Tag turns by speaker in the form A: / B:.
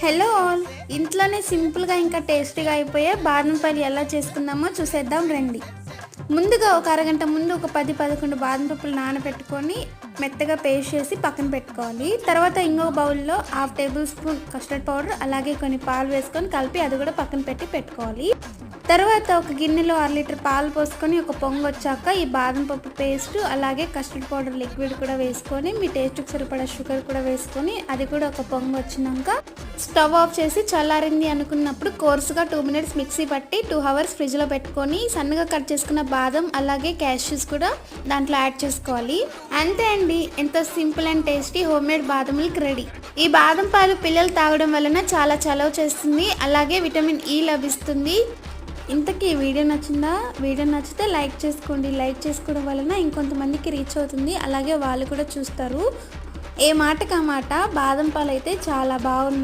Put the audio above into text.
A: Hello all, ఇంట్లోనే సింపుల్గా ఇంకా టేస్టీగా అయిపోయే బాదం పాలు ఎలా చేసుకుందామో చూసేద్దాం రండి. ముందుగా ఒక అరగంట ముందు ఒక 10-11 బాదం పప్పులు నానబెట్టుకొని మెత్తగా పేస్ట్ చేసి పక్కన పెట్టుకోవాలి. తర్వాత ఇంకొక బౌల్లో 1/2 టేబుల్ స్పూన్ కస్టర్డ్ పౌడర్ అలాగే కొన్ని పాలు వేసుకొని కలిపి అది కూడా పక్కన పెట్టుకోవాలి. తర్వాత ఒక గిన్నెలో 1/2 లీటర్ పాలు పోసుకొని ఒక పొంగు వచ్చాక ఈ బాదం పప్పు పేస్ట్ అలాగే కస్టర్డ్ పౌడర్ లిక్విడ్ కూడా వేసుకొని మీ టేస్ట్కి సరిపడా షుగర్ కూడా వేసుకొని అది కూడా ఒక పొంగు వచ్చినాక స్టవ్ ఆఫ్ చేసి చల్లారింది అనుకున్నప్పుడు కోర్సుగా 2 మినిట్స్ మిక్సీ పట్టి 2 అవర్స్ ఫ్రిడ్జ్లో పెట్టుకొని సన్నగా కట్ చేసుకున్న బాదం అలాగే క్యాష్యూస్ కూడా దాంట్లో యాడ్ చేసుకోవాలి. అంతే అండి, ఎంతో simple and tasty home made బాదం మిల్క్ రెడీ. ఈ బాదం పాలు పిల్లలు తాగడం వలన చాలా చలవ చేస్తుంది, అలాగే విటమిన్ ఈ లభిస్తుంది. ఇంతకీ ఈ వీడియో నచ్చిందా? వీడియో నచ్చితే లైక్ చేసుకోండి. లైక్ చేసుకోవడం వలన ఇంకొంతమందికి రీచ్ అవుతుంది, అలాగే వాళ్ళు కూడా చూస్తారు. ఏ మాటకి ఆ మాట బాదం పాలు అయితే చాలా బాగున్నాయి.